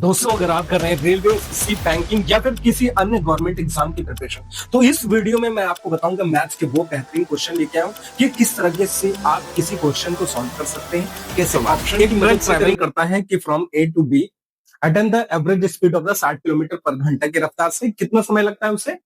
दोस्तों, अगर आप कर रहे हैं रेलवे, एसएससी, बैंकिंग या फिर किसी अन्य गवर्नमेंट एग्जाम की प्रिपरेशन, तो इस वीडियो में मैं आपको बताऊंगा मैथ्स के वो बेहतरीन क्वेश्चन लेके आया हूं कि किस तरीके से आप किसी क्वेश्चन को सॉल्व कर सकते हैं। कैसे ऑप्शन की मदद से ट्रैवलिंग करता है कि from A to B attain the average speed of the 60 kilometre पर घंटा की रफ्तार से कितना समय लगता है उसे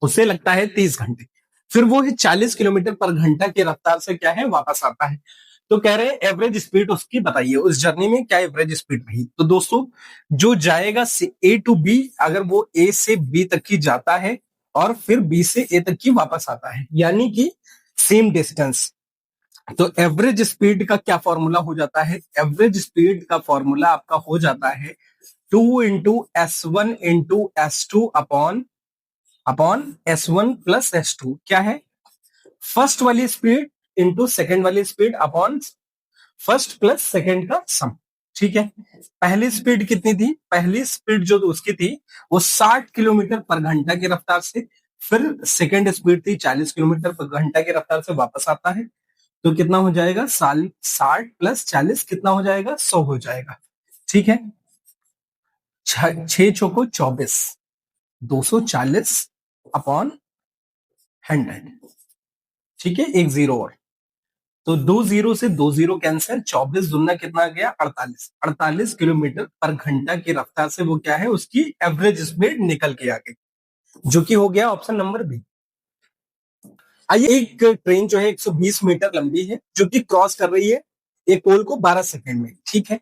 उसे लगता है 30 घंटे। फिर वो 40 किलोमीटर पर घंटा की रफ्तार से क्या है वापस आता है। तो कह रहे हैं एवरेज स्पीड उसकी बताइए, उस जर्नी में क्या एवरेज स्पीड रही। तो दोस्तों, जो जाएगा ए टू बी, अगर वो ए से बी तक की जाता है और फिर बी से ए तक की वापस आता है, यानी कि सेम डिस्टेंस, तो एवरेज स्पीड का क्या फॉर्मूला हो जाता है। एवरेज स्पीड का फॉर्मूला आपका हो जाता है 2 into S1 into S2 upon S1 plus S2। क्या है, फर्स्ट वाली स्पीड इंटू सेकेंड वाली speed upon first plus second का सम। ठीक है, पहली स्पीड कितनी थी, पहली स्पीड जो उसकी थी वो 60 किलोमीटर पर घंटा की रफ्तार से, फिर सेकेंड स्पीड थी 40 किलोमीटर पर घंटा की रफ्तार से वापस आता है। तो कितना हो जाएगा, 60 प्लस 40 कितना हो जाएगा, 100 हो जाएगा। ठीक है, 6 चौको 24, 240 अपॉन 100। ठीक है, एक जीरो और, तो 2 जीरो से 2 जीरो कैंसिल, 24 दुना कितना आ गया, 48 किलोमीटर पर घंटा की रफ्तार से वो क्या है, उसकी एवरेज स्पीड निकल के आ गई, जो कि हो गया ऑप्शन नंबर बी। आइए, एक ट्रेन जो है 120 मीटर लंबी है, जो कि क्रॉस कर रही है एक पोल को 12 सेकंड में। ठीक है,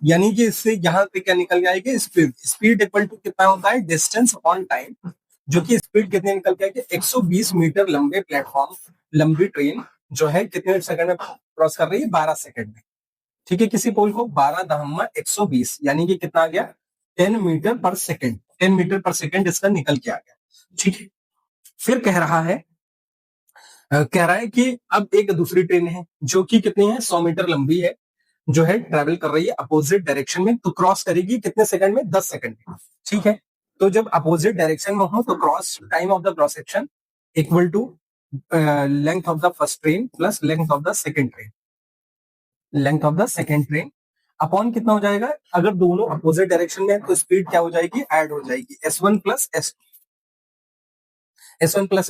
यानी कि इससे यहाँ पे क्या निकल जाएगी, स्पीड। स्पीड इक्वल टू कितना होता है, डिस्टेंस अपॉन टाइम, जो कि स्पीड कितनी निकल के आएगी, 120 मीटर लंबे प्लेटफॉर्म लंबी ट्रेन जो है कितने सेकंड में क्रॉस कर रही है, 12 सेकंड में। ठीक है, किसी पोल को 12 दहम्मा 120, यानी कि कितना आ गया, 10 मीटर पर सेकंड। 10 मीटर पर सेकंड इसका निकल के आ गया। ठीक है, फिर कह रहा है कि अब एक दूसरी ट्रेन है जो कि कितनी है, 100 मीटर लंबी है, जो है ट्रेवल कर रही है अपोजिट डायरेक्शन में, तो क्रॉस करेगी कितने सेकंड में, 10 सेकंड में। ठीक है, तो जब अपोजिट डायरेक्शन में हो तो cross time of the cross section equal to length of the first train plus length of the second train, length of the second train upon कितना हो जाएगा, अगर दोनों अपोजिट डायरेक्शन में है तो स्पीड क्या हो जाएगी, ऐड हो जाएगी, S1 प्लस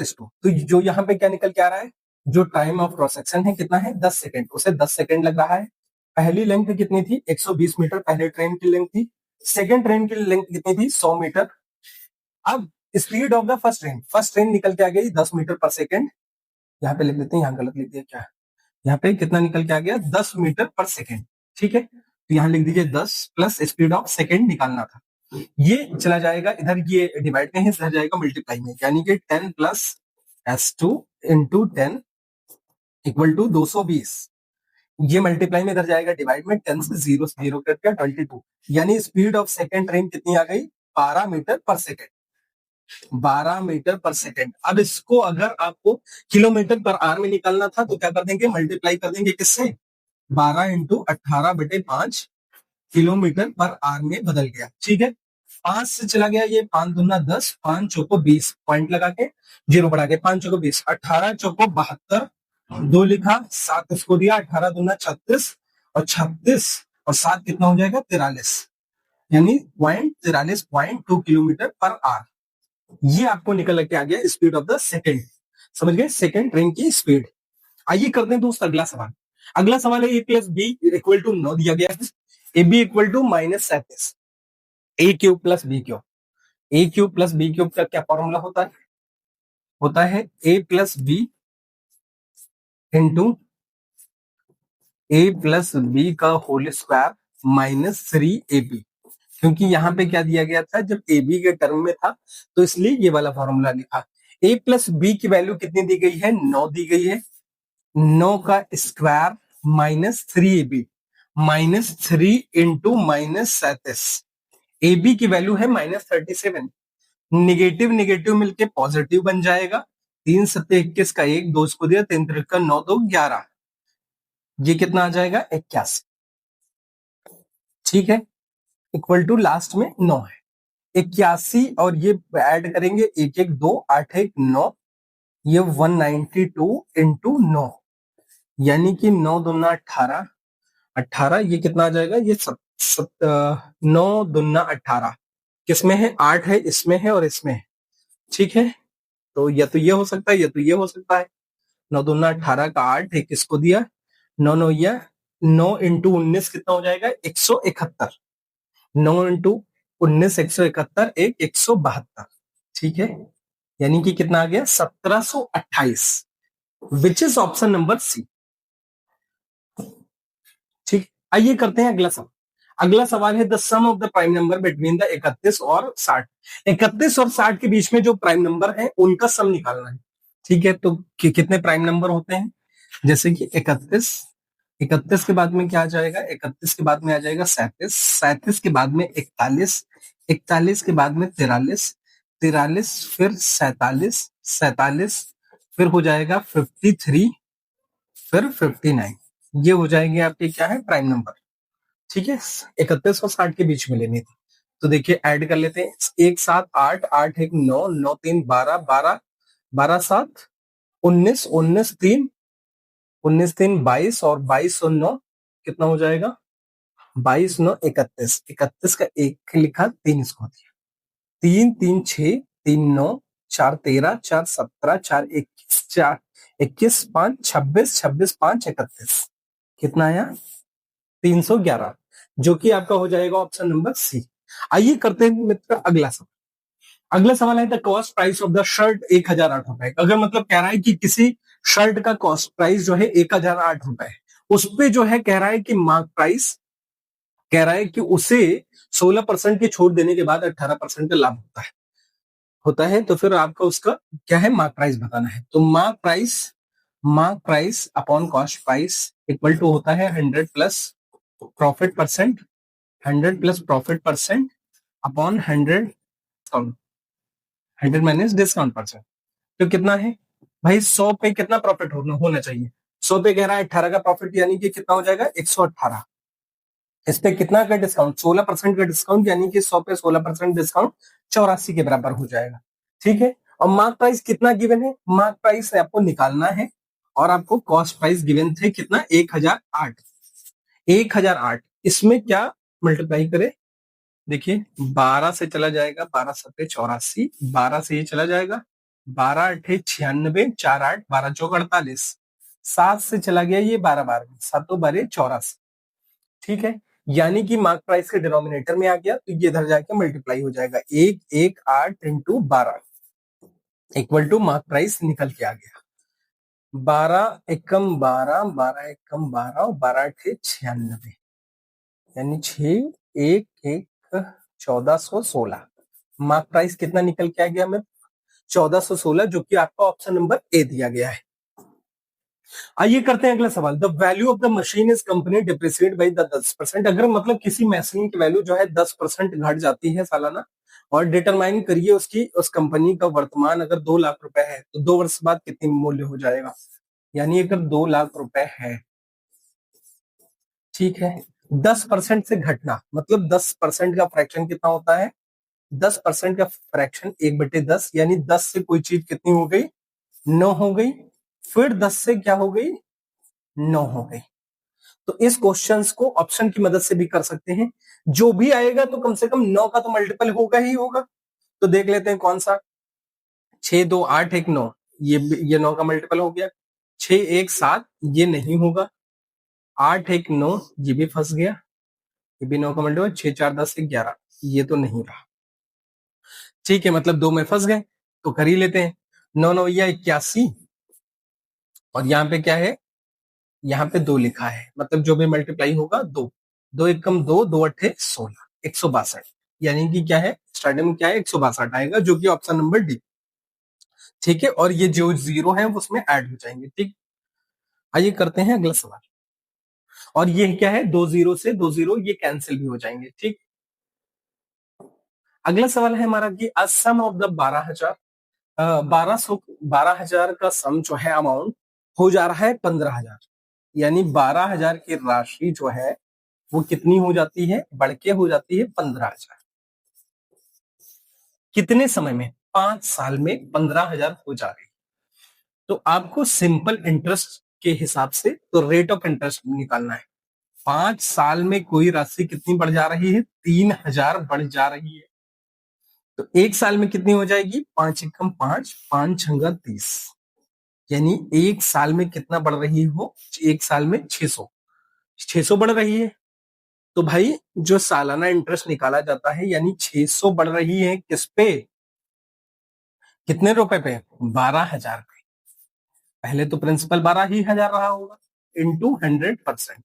S2। तो जो यहाँ पे क्या निकल के आ रहा है, जो टाइम ऑफ क्रॉस सेक्शन है कितना है, 10 सेकंड, उसे 10 सेकंड लग रहा है। पहली लेंथ कितनी थी, 120 मीटर पहले ट्रेन की लेंथ थी। सेकंड ट्रेन की लेंथ कितनी थी, 100 मीटर। अब speed of the first train निकल के आ गई 10 मीटर पर सेकंड। यहाँ पे लिख देते हैं, यहाँ गलत लिख दिया क्या, यहाँ पे कितना निकल के आ गया, 10 मीटर पर सेकंड। ठीक है, तो यहाँ लिख दीजिए 10 प्लस स्पीड ऑफ सेकंड निकालना था, ये चला जाएगा इधर, ये डिवाइड में है, इधर जाएगा मल्टीप्लाई में, यानी कि 10 plus S2 into 10 equal to 220। ये मल्टीप्लाई में इधर जाएगा डिवाइड में, 10 से जीरो करके 22, यानी स्पीड ऑफ सेकंड ट्रेन कितनी आ गई, 12 मीटर पर सेकंड। 12 मीटर पर सेकंड। अब इसको अगर आपको किलोमीटर पर आवर में निकालना था तो क्या कर देंगे, मल्टीप्लाई कर देंगे किससे, 12 इंटू 18/5 किलोमीटर पर आवर में बदल गया। ठीक है, 5 से चला गया, ये 5 दूना 10, 5 चौको 20, पॉइंट लगा के जीरो बढ़ा के 5 चौको 20, 18 चौको 72, 2 लिखा, 7 इसको दिया, 18 दूना 36 और 36 और 7 कितना हो जाएगा, 43, यानी 43.2 किलोमीटर पर आवर। ये आपको निकल के आ गया स्पीड ऑफ द सेकंड। समझ गए, सेकंड ट्रेन की स्पीड। आइए करते हैं दोस्त अगला सवाल। अगला सवाल है A plus B equal to 9 दिया गया है, A B equal to -37, A cube plus B cube. A cube plus B cube का क्या फॉर्मूला होता है A plus B into A plus B whole होल स्क्वायर -3ab। क्योंकि यहाँ पे क्या दिया गया था, जब ए बी के टर्म में था तो इसलिए ये वाला फॉर्मूला लिखा। ए प्लस बी की वैल्यू कितनी दी गई है, 9 दी गई है, 9 का square -3ab, -3 into -37। A B की वैल्यू है -37, निगेटिव निगेटिव मिलके पॉजिटिव बन जाएगा, 3 सत्ते 21 का 1, 2 को दिया, 3 त्रिक का 9, 2 11, ये कितना आ जाएगा, 81। ठीक है, इक्वल टू लास्ट में 9 है, 81 और ये ऐड करेंगे, 1 1 2 8 1 9, ये 192 इंटू 9, यानी कि 9 दूना 18, 18 ये कितना आ जाएगा, ये 9 दूना 18, किसमें है? 8 है, इसमें है और इसमें है। ठीक है, तो या तो ये हो सकता है या तो ये हो सकता है। 9 दूना 18 का 8 है, किसको दिया? 9 9 या 9 इंटू 19 कितना हो जाएगा? 171। 9 इंटू 19 171, एक 172। ठीक है, यानी कि कितना आ गया? 1728, which is option number C. ठीक, आइए करते हैं अगला सवाल। अगला सवाल है the sum of the prime number between the 31 और 60। 31 और 60 के बीच में जो प्राइम नंबर है उनका सम निकालना है। ठीक है, तो कितने प्राइम नंबर होते हैं? जैसे कि 31, 31 के बाद में क्या आ जाएगा? 31 के बाद में आ जाएगा 37, 37 के बाद में 41, 41 के बाद में 43, 43 फिर 47, 47 फिर हो जाएगा 53, फिर 59। ये हो जाएंगे आपके क्या है? Prime number. ठीक है, 31 और 60 के बीच में लेनी थी। तो देखिए ऐड कर लेते हैं। 1 7 8, 8 1 9, 9 3 12, 12 12 7 19, 19 3 19 3 22 और 22 और 9 कितना हो जाएगा? 22 9 31, 31 का एक लिखा, 3 इसको दिया। 3 3 6, 3 9, 4 13, 4 17, 4 21, 4 21 5 26, 26 5 31, कितना आया? 311, जो कि आपका हो जाएगा ऑप्शन नंबर सी। आइए करते हैं मित्र अगला सवाल। अगला सवाल है the cost price of the shirt 1008 रुपए। अगर मतलब कह रहा है कि किसी शर्ट का कॉस्ट प्राइस जो है 1008 रुपए है, उस पे जो है कह रहा है कि मार्क प्राइस, कह रहा है कि उसे 16% की छूट देने के बाद 18% का लाभ होता है। तो फिर आपका उसका क्या है? मार्क प्राइस बताना है। तो mark price upon cost price equal to होता है 100 plus profit percent, 100 plus profit percent upon 100, 100 minus discount percent. तो कितना है भाई? 100 पे कितना प्रॉफिट होना चाहिए? 100 पे कह रहा है 18 का प्रॉफिट, यानी कि कितना हो जाएगा? 118। इस पे कितना का डिस्काउंट? 16% का डिस्काउंट, यानी कि 100 पे 16% डिस्काउंट 84 के बराबर हो जाएगा। ठीक है, और मार्क प्राइस कितना गिवन है? मार्क प्राइस आपको निकालना है और आपको कॉस्ट प्राइस गिवन थे कितना? 1008। 1008 इसमें क्या मल्टीप्लाई करे? देखिए 12 से चला जाएगा, 12 सत्ते 84, 12 से ये चला जाएगा, 12 अठे 96, 4 8 12 चौक 48, 7 से चला गया ये 12 12, 7 12 84। ठीक है, यानी कि मार्क प्राइस के डिनोमिनेटर में आ गया, तो ये इधर जाके मल्टीप्लाई हो जाएगा। 118 into 12 equal to mark price निकल के आ गया 12 एकम 12, 12 एकम 12 और 12 अठे 96, यानी 6 1 1 1416। मार्क प्राइस कितना निकल के आ गया हमें? 1416, जो कि आपका ऑप्शन नंबर ए दिया गया है। आइए करते हैं अगला सवाल। The value of the machine is company depreciate by the 10%। अगर मतलब किसी मशीन की वैल्यू जो है 10% घट जाती है सालाना, और डिटरमाइन करिए उसकी, उस कंपनी का वर्तमान अगर 2 लाख रुपए है तो 2 वर्ष बाद कितनी मूल्य हो जाएगा? यानी अगर 2 लाख रुपए है, ठीक है, 10% से घटना मतलब 10% का फ्रैक्शन कितना होता है? 10% का फ्रैक्शन 1/10, यानी 10 से कोई चीज कितनी हो गई? 9 हो गई। फिर 10 से क्या हो गई? 9 हो गई। तो इस क्वेश्चंस को ऑप्शन की मदद से भी कर सकते हैं। जो भी आएगा तो कम से कम 9 का तो मल्टीपल होगा ही होगा। तो देख लेते हैं कौन सा। 6 2 8 1 9, ये 9 का मल्टीपल हो गया। 6 1 7, ये नहीं होगा। 8 1 9, ये भी फंस गया, ये भी 9 का मल्टीपल। 6 4 10 11, ये तो नहीं रहा। ठीक है, मतलब 2 में फंस गए, तो कर ही लेते हैं। 9 9 या 81, और यहाँ पे क्या है? यहाँ पे 2 लिखा है, मतलब जो भी मल्टीप्लाई होगा 2, 2 एकम 2, 2 अठे 16, 162, यानी कि क्या है? स्टार्टिंग में क्या है? 162 आएगा, जो कि ऑप्शन नंबर डी। ठीक है, और ये जो जीरो है उसमें ऐड हो जाएंगे। ठीक, आइए करते हैं अगला सवाल। और ये क्या है? 2 जीरो से 2 जीरो ये कैंसिल भी हो जाएंगे। ठीक, अगला सवाल है हमारा कि सम ऑफ द 12,000, 12,000 का सम जो है अमाउंट हो जा रहा है 15,000, यानी 12,000 की राशि जो है वो कितनी हो जाती है? बढ़ के हो जाती है 15,000। कितने समय में? 5 साल में 15,000 हो जा रही। तो आपको सिंपल इंटरेस्ट के हिसाब से तो रेट ऑफ इंटरेस्ट निकालना है। 5 साल में कोई राशि कितनी बढ़ जा रही है? 3000 बढ़ जा रही है। तो 1 साल में कितनी हो जाएगी? 5 एकम 5, 5 छंगा 30, यानी 1 साल में कितना बढ़ रही है वो? 1 साल में 600, 600 बढ़ रही है। तो भाई जो सालाना इंटरेस्ट निकाला जाता है, यानी 600 बढ़ रही है किस पे? कितने रुपए पे? 12,000 पे। पहले तो प्रिंसिपल 12,000 रहा होगा, इंटू 100%।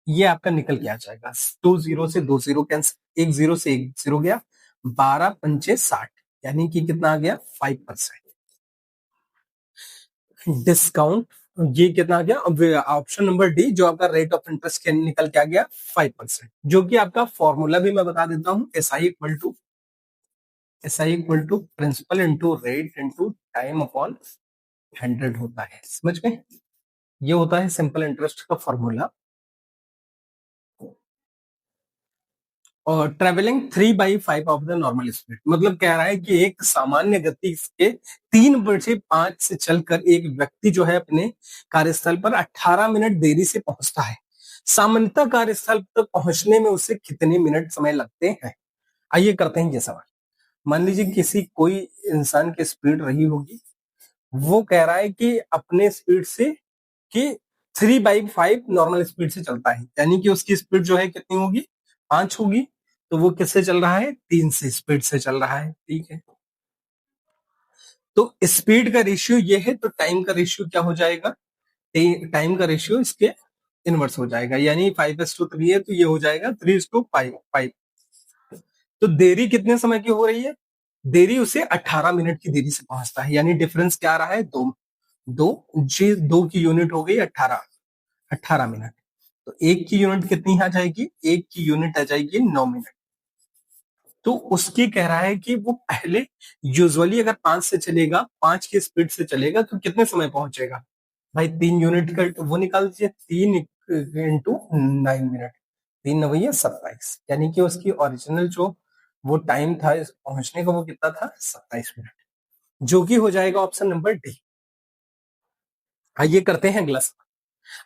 ये आपका निकल के आ जाएगा, 2 जीरो से 2 जीरो कैंसिल, 1 जीरो से 1 जीरो गया, 12 पंचे 60, यानी कि कितना आ गया? 5%। डिस्काउंट, ये कितना आ गया? अब ऑप्शन नंबर डी जो आपका रेट ऑफ इंटरेस्ट के निकल के आ गया 5%, जो कि आपका फॉर्मूला भी मैं बता देता हूं, SI equal to principal into rate into time upon 100 होता है। समझ गए? ये होता है सिंपल इंटरेस्ट का फॉर्मूला। और travelling 3/5 of the normal speed, मतलब कह रहा है कि एक सामान्य गति के 3/5 से चलकर एक व्यक्ति जो है अपने कार्यस्थल पर 18 मिनट देरी से पहुंचता है। सामान्यतः कार्यस्थल तक पहुंचने में उसे कितने मिनट समय लगते हैं? आइए करते हैं ये सवाल। मान लीजिए किसी कोई इंसान की स्पीड रही होगी, वो कह रहा है कि अपने स्पीड से कि 3/5 नॉर्मल स्पीड से चलता है, यानी कि उसकी स्पीड जो है कितनी होगी? 5 होगी। तो वो किससे चल रहा है? 3 से स्पीड से चल रहा है। ठीक है, तो स्पीड का रेशियो ये है, तो टाइम का रेशियो क्या हो जाएगा? टाइम का रेशियो इसके इनवर्स हो जाएगा, यानी 5:3 है तो ये हो जाएगा 3:5। तो देरी कितने समय की हो रही है? देरी उसे 18 मिनट की देरी से पहुंचता है, यानी डिफरेंस क्या आ रहा है? दो। दो की यूनिट हो गई 18 मिनट। तो एक की यूनिट कितनी आ जाएगी? एक की यूनिट आ जाएगी 9 मिनट। तो उसकी कह रहा है कि वो पहले यूजुअली अगर 5 से चलेगा, 5 की स्पीड से चलेगा तो कितने समय पहुंचेगा? भाई 3 यूनिट का वो निकाल दीजिए, 3 इंटू 9 मिनट, 3 9 27, यानी कि उसकी ओरिजिनल जो वो टाइम था पहुंचने का वो कितना था? 27 मिनट, जो कि हो जाएगा ऑप्शन नंबर डी। आइए करते हैं अगला सवाल।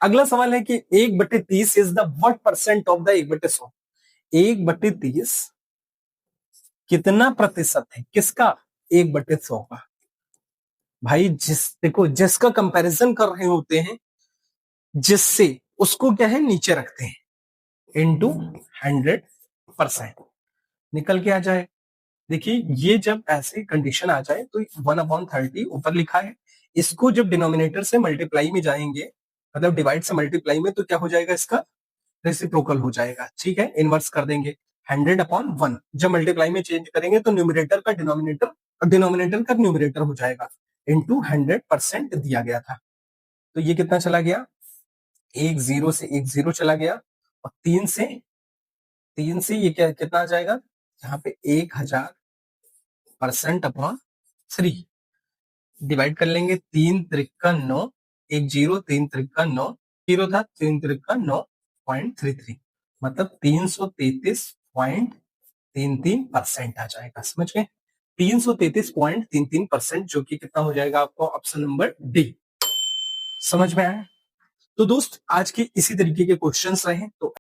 अगला सवाल है कि 1/30 is the what percent of the 1/100? 1/30 कितना प्रतिशत है? किसका? 1/100 का। भाई देखो, जिसका कंपैरिजन कर रहे होते हैं जिससे, उसको क्या है? नीचे रखते हैं, इंटू 100% निकल के आ जाए। देखिए, ये जब ऐसे कंडीशन आ जाए तो 1/30 ऊपर लिखा है, इसको जब डिनोमिनेटर से मल्टीप्लाई में जाएंगे, मतलब डिवाइड से मल्टीप्लाई में, तो क्या हो जाएगा? इसका रेसिप्रोकल हो जाएगा। ठीक है, इनवर्स कर देंगे। 100/1 जब मल्टीप्लाई में चेंज करेंगे तो न्यूमरेटर का डिनोमिनेटर और डिनोमिनेटर का न्यूमरेटर हो जाएगा, इंटू 100% दिया गया था। तो ये कितना चला गया? एक जीरो से एक जीरो चला गया, और तीन से ये क्या कितना आ जाएगा? यहाँ पे 1000%/3 डिवाइड कर लेंगे। 3 त्रिका 9, एक जीरो, 3 त्रिका 9, जीरो था, 3 त्रिका 9.33, मतलब 333.33% आ जाएगा। समझ गए? 333.33%, जो कि कितना हो जाएगा आपको? Option number D. समझ में आया? तो दोस्त, आज के इसी तरीके के क्वेश्चंस रहे तो